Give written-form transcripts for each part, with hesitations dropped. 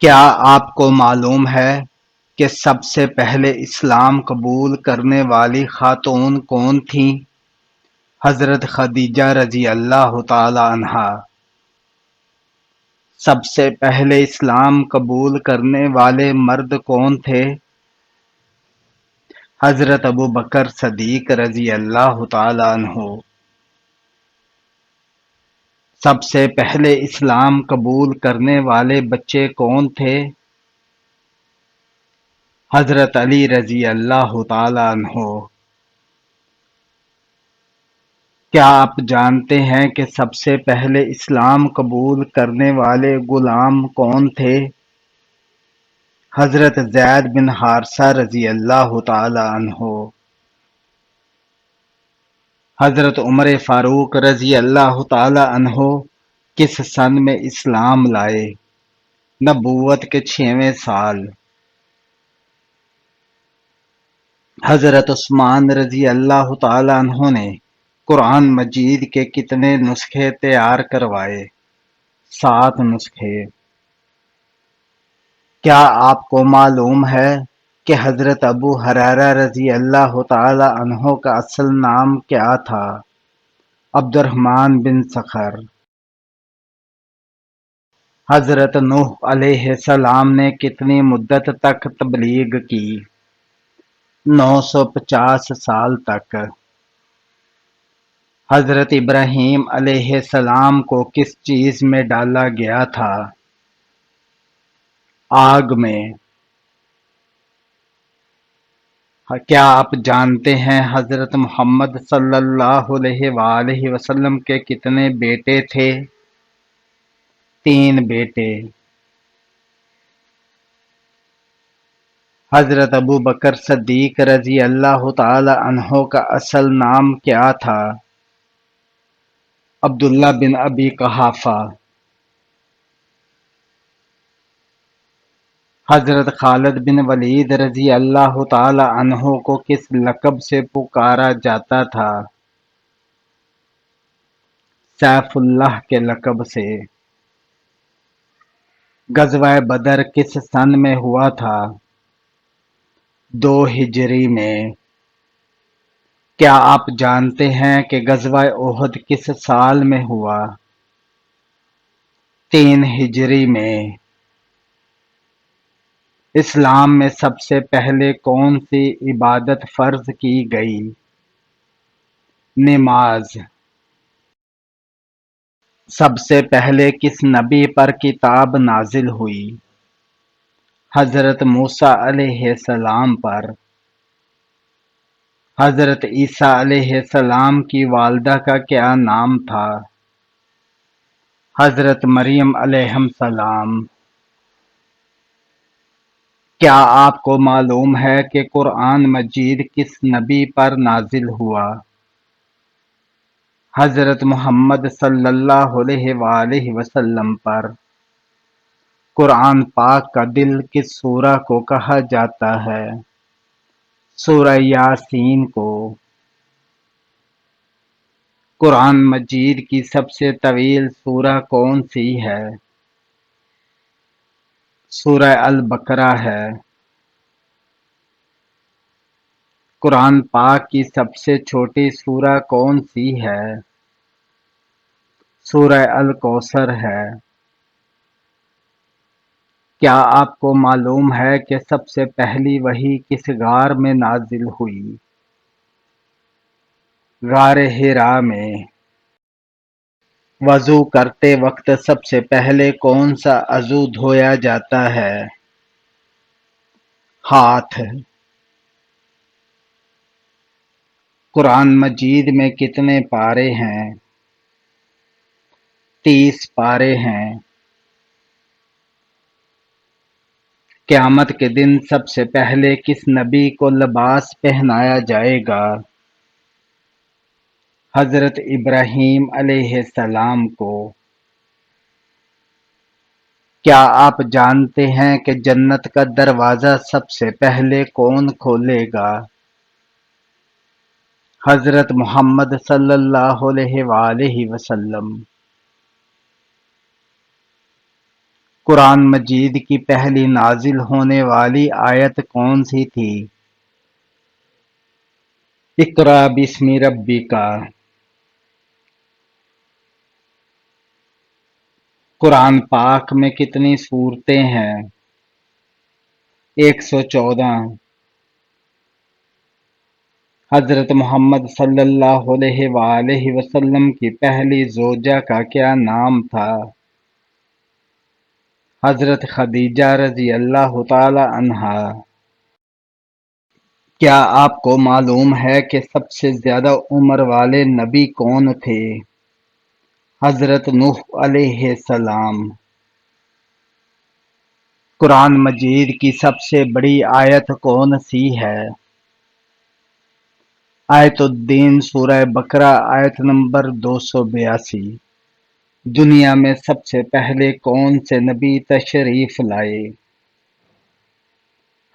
کیا آپ کو معلوم ہے کہ سب سے پہلے اسلام قبول کرنے والی خاتون کون تھیں؟ حضرت خدیجہ رضی اللہ تعالی عنہا۔ سب سے پہلے اسلام قبول کرنے والے مرد کون تھے؟ حضرت ابوبکر صدیق رضی اللہ تعالی عنہ۔ سب سے پہلے اسلام قبول کرنے والے بچے کون تھے؟ حضرت علی رضی اللہ تعالی عنہ۔ کیا آپ جانتے ہیں کہ سب سے پہلے اسلام قبول کرنے والے غلام کون تھے؟ حضرت زید بن حارثہ رضی اللہ تعالی عنہ۔ حضرت عمر فاروق رضی اللہ تعالی عنہ کس سن میں اسلام لائے؟ نبوت کے 6ویں سال۔ حضرت عثمان رضی اللہ تعالی عنہ نے قرآن مجید کے کتنے نسخے تیار کروائے؟ 7 نسخے۔ کیا آپ کو معلوم ہے کہ حضرت ابو ہریرہ رضی اللہ تعالی عنہ کا اصل نام کیا تھا؟ عبد الرحمن بن صخر۔ حضرت نوح علیہ السلام نے کتنی مدت تک تبلیغ کی؟ 950 سال تک۔ حضرت ابراہیم علیہ السلام کو کس چیز میں ڈالا گیا تھا؟ آگ میں۔ کیا آپ جانتے ہیں حضرت محمد صلی اللہ علیہ وآلہ وسلم کے کتنے بیٹے تھے؟ 3 بیٹے۔ حضرت ابوبکر صدیق رضی اللہ تعالی عنہ کا اصل نام کیا تھا؟ عبداللہ بن ابی قحافہ۔ حضرت خالد بن ولید رضی اللہ تعالی عنہ کو کس لقب سے پکارا جاتا تھا؟ سیف اللہ کے لقب سے۔ غزوہ بدر کس سن میں ہوا تھا؟ 2 ہجری میں۔ کیا آپ جانتے ہیں کہ غزوہ احد کس سال میں ہوا؟ 3 ہجری میں۔ اسلام میں سب سے پہلے کون سی عبادت فرض کی گئی؟ نماز۔ سب سے پہلے کس نبی پر کتاب نازل ہوئی؟ حضرت موسیٰ علیہ السلام پر۔ حضرت عیسیٰ علیہ السلام کی والدہ کا کیا نام تھا؟ حضرت مریم علیہ السلام۔ کیا آپ کو معلوم ہے کہ قرآن مجید کس نبی پر نازل ہوا؟ حضرت محمد صلی اللہ علیہ وآلہ وسلم پر۔ قرآن پاک کا دل کس سورہ کو کہا جاتا ہے؟ سورہ یاسین کو۔ قرآن مجید کی سب سے طویل سورہ کون سی ہے؟ سورہ البقرہ ہے۔ قرآن پاک کی سب سے چھوٹی سورہ کون سی ہے؟ سورہ الکوثر ہے۔ کیا آپ کو معلوم ہے کہ سب سے پہلی وحی کس غار میں نازل ہوئی؟ غار حرا میں۔ وضو کرتے وقت سب سے پہلے کون سا عضو دھویا جاتا ہے؟ ہاتھ۔ قرآن مجید میں کتنے پارے ہیں؟ 30 پارے ہیں۔ قیامت کے دن سب سے پہلے کس نبی کو لباس پہنایا جائے گا؟ حضرت ابراہیم علیہ السلام کو۔ کیا آپ جانتے ہیں کہ جنت کا دروازہ سب سے پہلے کون کھولے گا؟ حضرت محمد صلی اللہ علیہ وآلہ وسلم۔ قرآن مجید کی پہلی نازل ہونے والی آیت کون سی تھی؟ اقرأ بسم ربک۔ قرآن پاک میں کتنی سورتیں ہیں؟ 114۔ حضرت محمد صلی اللہ علیہ وآلہ وسلم کی پہلی زوجہ کا کیا نام تھا؟ حضرت خدیجہ رضی اللہ تعالی عنہا۔ کیا آپ کو معلوم ہے کہ سب سے زیادہ عمر والے نبی کون تھے؟ حضرت نوح علیہ السلام۔ قرآن مجید کی سب سے بڑی آیت کون سی ہے؟ آیت الدین سورہ بقرہ آیت نمبر 282۔ دنیا میں سب سے پہلے کون سے نبی تشریف لائے؟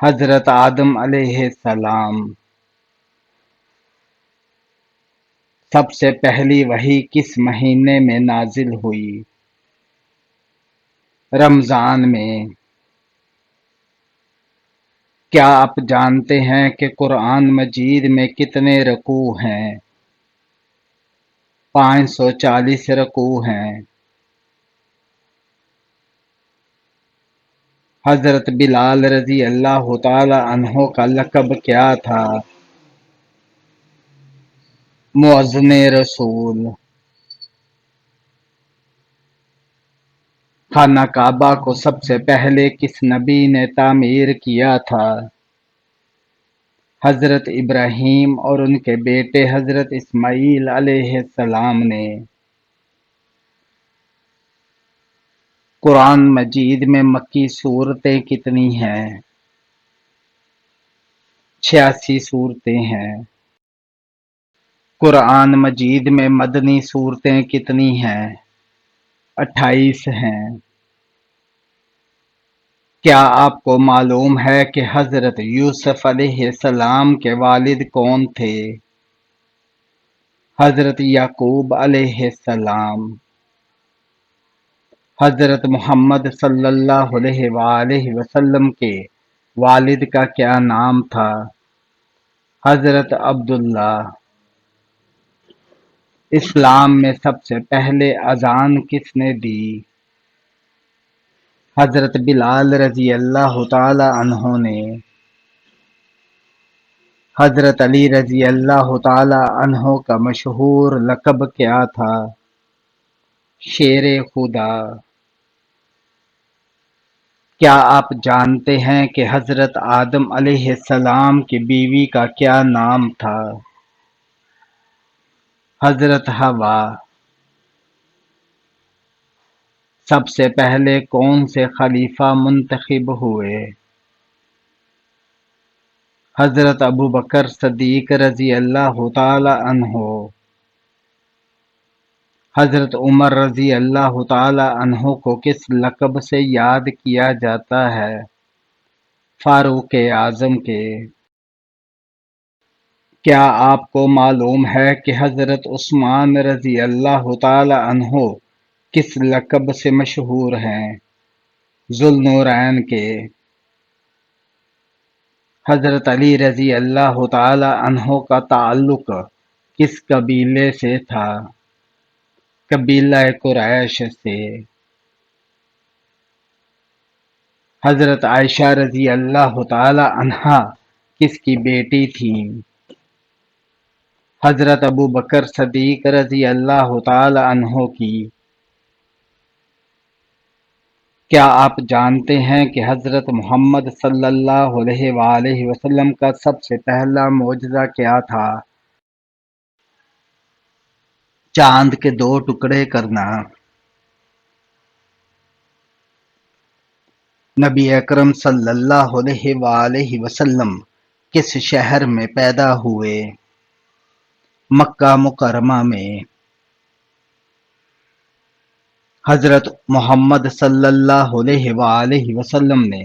حضرت آدم علیہ السلام۔ سب سے پہلی وحی کس مہینے میں نازل ہوئی؟ رمضان میں۔ کیا آپ جانتے ہیں کہ قرآن مجید میں کتنے رکوع ہیں؟ 540 رکوع ہیں۔ حضرت بلال رضی اللہ تعالی عنہ کا لقب کیا تھا؟ مؤذن رسول۔ خانہ کعبہ کو سب سے پہلے کس نبی نے تعمیر کیا تھا؟ حضرت ابراہیم اور ان کے بیٹے حضرت اسماعیل علیہ السلام نے۔ قرآن مجید میں مکی سورتیں کتنی ہیں؟ 86 سورتیں ہیں۔ قرآن مجید میں مدنی سورتیں کتنی ہیں؟ 28 ہیں۔ کیا آپ کو معلوم ہے کہ حضرت یوسف علیہ السلام کے والد کون تھے؟ حضرت یعقوب علیہ السلام۔ حضرت محمد صلی اللہ علیہ وآلہ وسلم کے والد کا کیا نام تھا؟ حضرت عبداللہ۔ اسلام میں سب سے پہلے اذان کس نے دی؟ حضرت بلال رضی اللہ تعالی عنہ نے۔ حضرت علی رضی اللہ تعالی عنہ کا مشہور لقب کیا تھا؟ شیر خدا۔ کیا آپ جانتے ہیں کہ حضرت آدم علیہ السلام کی بیوی کا کیا نام تھا؟ حضرت حوا۔ سب سے پہلے کون سے خلیفہ منتخب ہوئے؟ حضرت ابوبکر صدیق رضی اللہ تعالی عنہ۔ حضرت عمر رضی اللہ تعالی عنہ کو کس لقب سے یاد کیا جاتا ہے؟ فاروق اعظم کے۔ کیا آپ کو معلوم ہے کہ حضرت عثمان رضی اللہ تعالی عنہ کس لقب سے مشہور ہیں؟ ذو النورین کے۔ حضرت علی رضی اللہ تعالی عنہ کا تعلق کس قبیلے سے تھا؟ قبیلہ قریش سے۔ حضرت عائشہ رضی اللہ تعالی عنہا کس کی بیٹی تھیں؟ حضرت ابوبکر صدیق رضی اللہ تعالی عنہ کی۔ کیا آپ جانتے ہیں کہ حضرت محمد صلی اللہ علیہ وآلہ وسلم کا سب سے پہلا معجزہ کیا تھا؟ چاند کے 2 ٹکڑے کرنا۔ نبی اکرم صلی اللہ علیہ وآلہ وسلم کس شہر میں پیدا ہوئے؟ مکہ مکرمہ میں۔ حضرت محمد صلی اللہ علیہ وآلہ وسلم نے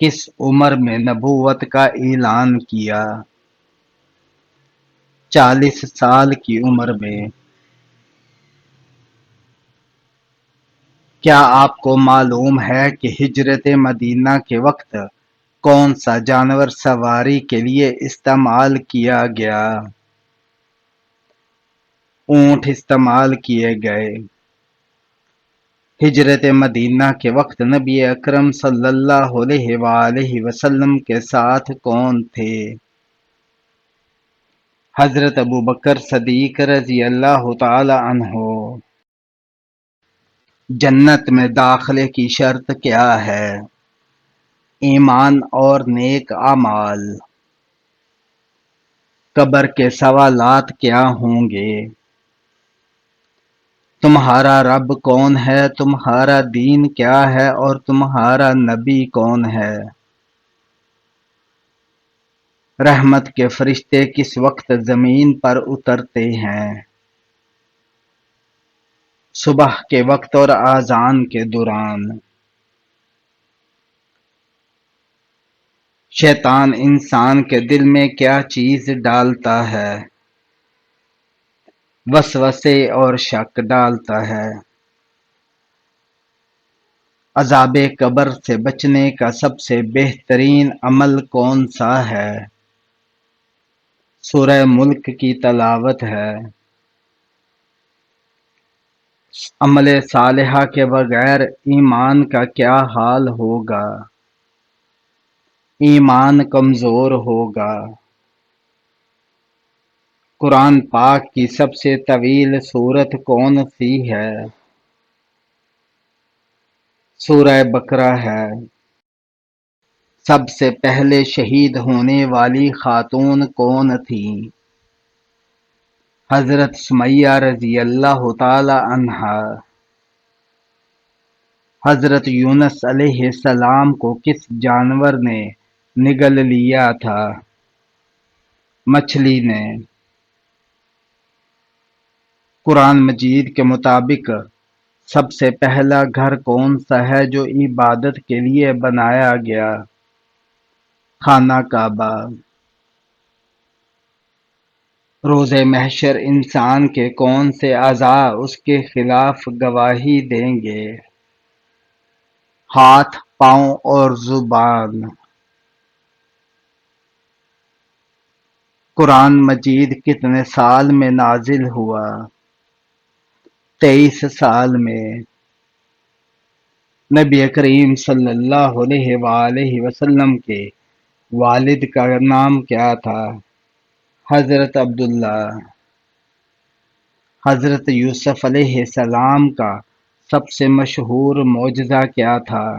کس عمر میں نبوت کا اعلان کیا؟ 40 سال کی عمر میں۔ کیا آپ کو معلوم ہے کہ ہجرت مدینہ کے وقت کون سا جانور سواری کے لیے استعمال کیا گیا؟ اونٹ استعمال کیے گئے۔ ہجرت مدینہ کے وقت نبی اکرم صلی اللہ علیہ وآلہ وسلم کے ساتھ کون تھے؟ حضرت ابوبکر صدیق رضی اللہ تعالی عنہ۔ جنت میں داخلے کی شرط کیا ہے؟ ایمان اور نیک اعمال۔ قبر کے سوالات کیا ہوں گے؟ تمہارا رب کون ہے؟ تمہارا دین کیا ہے؟ اور تمہارا نبی کون ہے؟ رحمت کے فرشتے کس وقت زمین پر اترتے ہیں؟ صبح کے وقت اور اذان کے دوران۔ شیطان انسان کے دل میں کیا چیز ڈالتا ہے؟ وسوسے اور شک ڈالتا ہے۔ عذاب قبر سے بچنے کا سب سے بہترین عمل کون سا ہے؟ سورہ ملک کی تلاوت ہے۔ عمل صالحہ کے بغیر ایمان کا کیا حال ہوگا؟ ایمان کمزور ہوگا۔ قرآن پاک کی سب سے طویل سورت کون سی ہے؟ سورہ بقرہ ہے۔ سب سے پہلے شہید ہونے والی خاتون کون تھیں؟ حضرت سمیہ رضی اللہ تعالی عنہا۔ حضرت یونس علیہ السلام کو کس جانور نے نگل لیا تھا؟ مچھلی نے۔ قرآن مجید کے مطابق سب سے پہلا گھر کون سا ہے جو عبادت کے لیے بنایا گیا؟ خانہ کعبہ۔ روز محشر انسان کے کون سے اعضاء اس کے خلاف گواہی دیں گے؟ ہاتھ، پاؤں اور زبان۔ قرآن مجید کتنے سال میں نازل ہوا؟ 23 سال میں۔ نبی کریم صلی اللہ علیہ وآلہ وسلم کے والد کا نام کیا تھا؟ حضرت عبداللہ۔ حضرت یوسف علیہ السلام کا سب سے مشہور معجزہ کیا تھا؟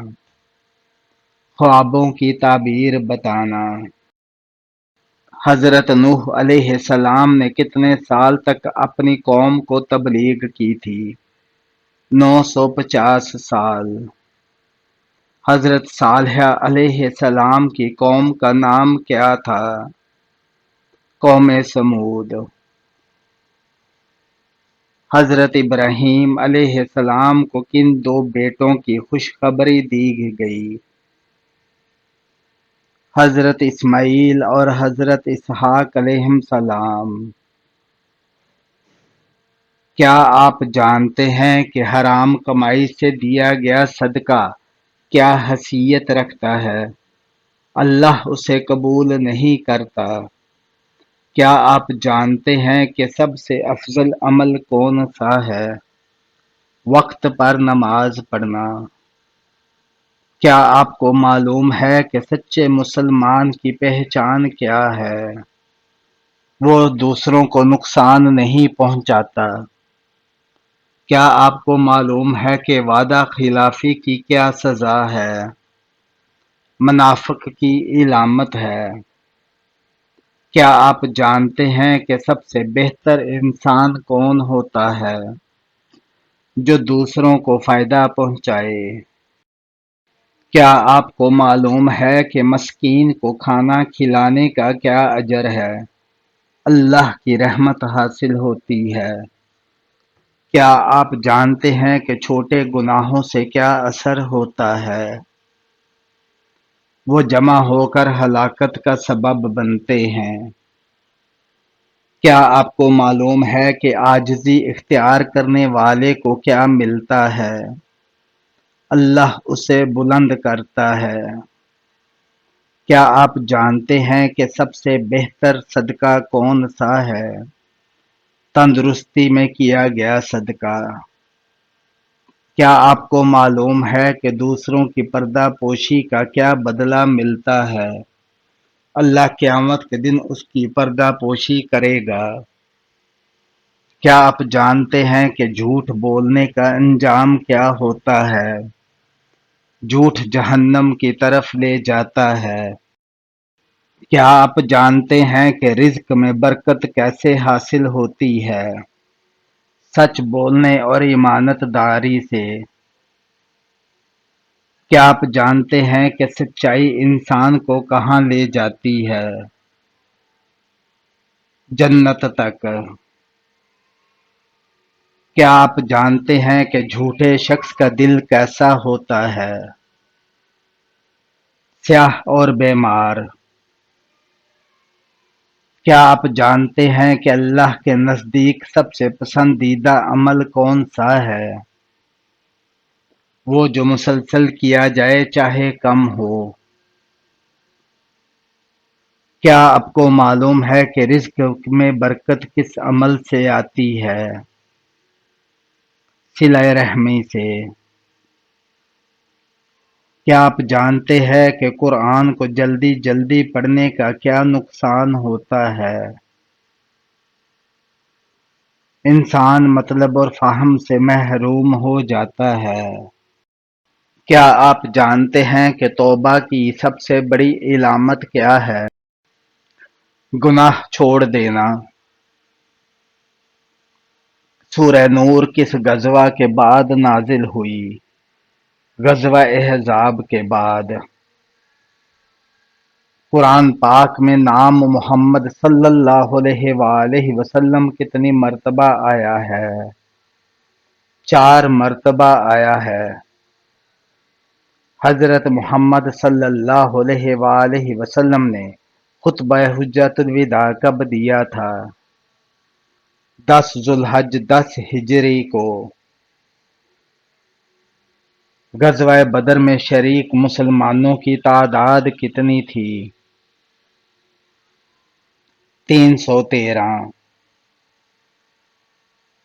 خوابوں کی تعبیر بتانا۔ حضرت نوح علیہ السلام نے کتنے سال تک اپنی قوم کو تبلیغ کی تھی؟ 950 سال۔ حضرت صالح علیہ السلام کی قوم کا نام کیا تھا؟ قوم سمود۔ حضرت ابراہیم علیہ السلام کو کن دو بیٹوں کی خوشخبری دی گئی؟ حضرت اسماعیل اور حضرت اسحاق علیہ السلام۔ کیا آپ جانتے ہیں کہ حرام کمائی سے دیا گیا صدقہ کیا حیثیت رکھتا ہے؟ اللہ اسے قبول نہیں کرتا۔ کیا آپ جانتے ہیں کہ سب سے افضل عمل کون سا ہے؟ وقت پر نماز پڑھنا۔ کیا آپ کو معلوم ہے کہ سچے مسلمان کی پہچان کیا ہے؟ وہ دوسروں کو نقصان نہیں پہنچاتا۔ کیا آپ کو معلوم ہے کہ وعدہ خلافی کی کیا سزا ہے؟ منافق کی علامت ہے۔ کیا آپ جانتے ہیں کہ سب سے بہتر انسان کون ہوتا ہے؟ جو دوسروں کو فائدہ پہنچائے۔ کیا آپ کو معلوم ہے کہ مسکین کو کھانا کھلانے کا کیا اجر ہے؟ اللہ کی رحمت حاصل ہوتی ہے۔ کیا آپ جانتے ہیں کہ چھوٹے گناہوں سے کیا اثر ہوتا ہے؟ وہ جمع ہو کر ہلاکت کا سبب بنتے ہیں۔ کیا آپ کو معلوم ہے کہ عاجزی اختیار کرنے والے کو کیا ملتا ہے؟ اللہ اسے بلند کرتا ہے۔ کیا آپ جانتے ہیں کہ سب سے بہتر صدقہ کون سا ہے؟ تندرستی میں کیا گیا صدقہ۔ کیا آپ کو معلوم ہے کہ دوسروں کی پردہ پوشی کا کیا بدلہ ملتا ہے؟ اللہ قیامت کے دن اس کی پردہ پوشی کرے گا۔ کیا آپ جانتے ہیں کہ جھوٹ بولنے کا انجام کیا ہوتا ہے؟ جھوٹ جہنم کی طرف لے جاتا ہے۔ کیا آپ جانتے ہیں کہ رزق میں برکت کیسے حاصل ہوتی ہے؟ سچ بولنے اور امانت داری سے۔ کیا آپ جانتے ہیں کہ سچائی انسان کو کہاں لے جاتی ہے؟ جنت تک۔ کیا آپ جانتے ہیں کہ جھوٹے شخص کا دل کیسا ہوتا ہے؟ سیاہ اور بیمار۔ کیا آپ جانتے ہیں کہ اللہ کے نزدیک سب سے پسندیدہ عمل کون سا ہے؟ وہ جو مسلسل کیا جائے چاہے کم ہو۔ کیا آپ کو معلوم ہے کہ رزق میں برکت کس عمل سے آتی ہے؟ صلہ رحمی سے۔ کیا آپ جانتے ہیں کہ قرآن کو جلدی جلدی پڑھنے کا کیا نقصان ہوتا ہے؟ انسان مطلب اور فہم سے محروم ہو جاتا ہے۔ کیا آپ جانتے ہیں کہ توبہ کی سب سے بڑی علامت کیا ہے؟ گناہ چھوڑ دینا۔ سورہ نور کس غزوہ کے بعد نازل ہوئی؟ غزوہ احزاب کے بعد۔ قرآن پاک میں نام محمد صلی اللہ علیہ وآلہ وسلم کتنی مرتبہ آیا ہے؟ 4 مرتبہ آیا ہے۔ حضرت محمد صلی اللہ علیہ وآلہ وسلم نے خطبہ حجۃ الوداع کب دیا تھا؟ 10 ذوالحج 10 ہجری کو۔ غزوہ بدر میں شریک مسلمانوں کی تعداد کتنی تھی؟ 313۔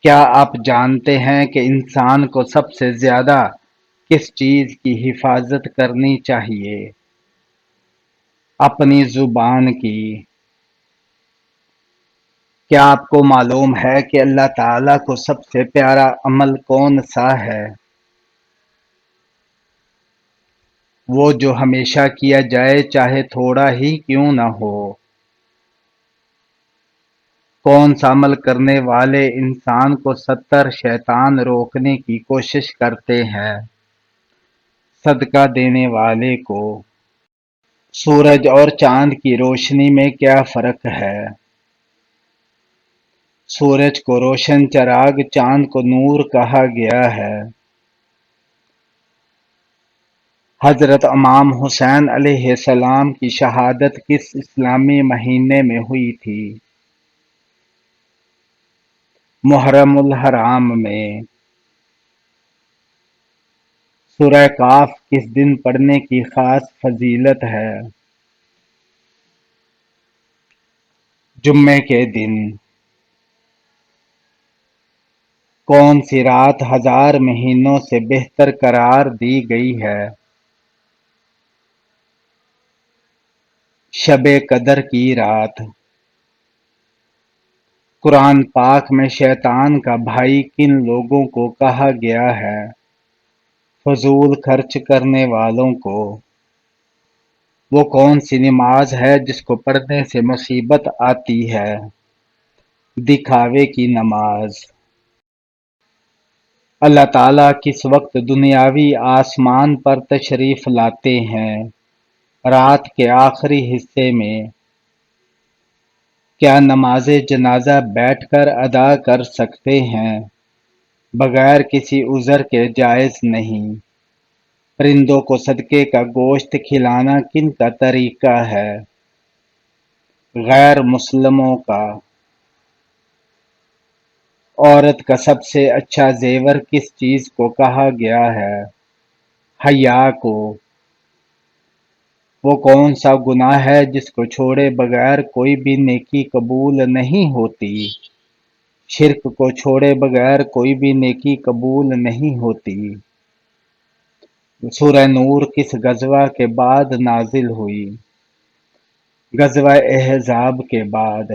کیا آپ جانتے ہیں کہ انسان کو سب سے زیادہ کس چیز کی حفاظت کرنی چاہیے؟ اپنی زبان کی۔ کیا آپ کو معلوم ہے کہ اللہ تعالیٰ کو سب سے پیارا عمل کون سا ہے؟ وہ جو ہمیشہ کیا جائے چاہے تھوڑا ہی کیوں نہ ہو۔ کون سا عمل کرنے والے انسان کو 70 شیطان روکنے کی کوشش کرتے ہیں؟ صدقہ دینے والے کو۔ سورج اور چاند کی روشنی میں کیا فرق ہے؟ سورج کو روشن چراغ، چاند کو نور کہا گیا ہے۔ حضرت امام حسین علیہ السلام کی شہادت کس اسلامی مہینے میں ہوئی تھی؟ محرم الحرام میں۔ سورہ کاف کس دن پڑھنے کی خاص فضیلت ہے؟ جمعے کے دن۔ کون سی رات 1000 مہینوں سے بہتر قرار دی گئی ہے؟ شب قدر کی رات۔ قرآن پاک میں شیطان کا بھائی کن لوگوں کو کہا گیا ہے؟ فضول خرچ کرنے والوں کو۔ وہ کون سی نماز ہے جس کو پڑھنے سے مصیبت آتی ہے؟ دکھاوے کی نماز۔ اللہ تعالیٰ کس وقت دنیاوی آسمان پر تشریف لاتے ہیں؟ رات کے آخری حصے میں۔ کیا نماز جنازہ بیٹھ کر ادا کر سکتے ہیں؟ بغیر کسی عذر کے جائز نہیں۔ پرندوں کو صدقے کا گوشت کھلانا کن کا طریقہ ہے؟ غیر مسلموں کا۔ عورت کا سب سے اچھا زیور کس چیز کو کہا گیا ہے؟ حیا کو۔ وہ کون سا گناہ ہے جس کو چھوڑے بغیر کوئی بھی نیکی قبول نہیں ہوتی؟ شرک کو چھوڑے بغیر کوئی بھی نیکی قبول نہیں ہوتی۔ سورہ نور کس غزوہ کے بعد نازل ہوئی؟ غزوہ احزاب کے بعد۔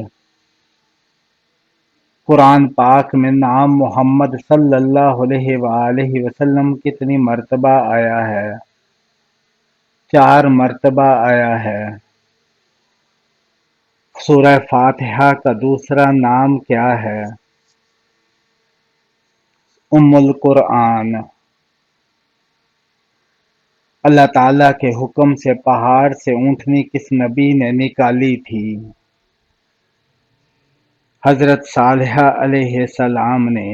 قرآن پاک میں نام محمد صلی اللہ علیہ وآلہ وسلم کتنی مرتبہ آیا ہے؟ 4 مرتبہ آیا ہے۔ سورہ فاتحہ کا دوسرا نام کیا ہے؟ ام القرآن۔ اللہ تعالیٰ کے حکم سے پہاڑ سے اونٹنی کس نبی نے نکالی تھی؟ حضرت صالح علیہ السلام نے۔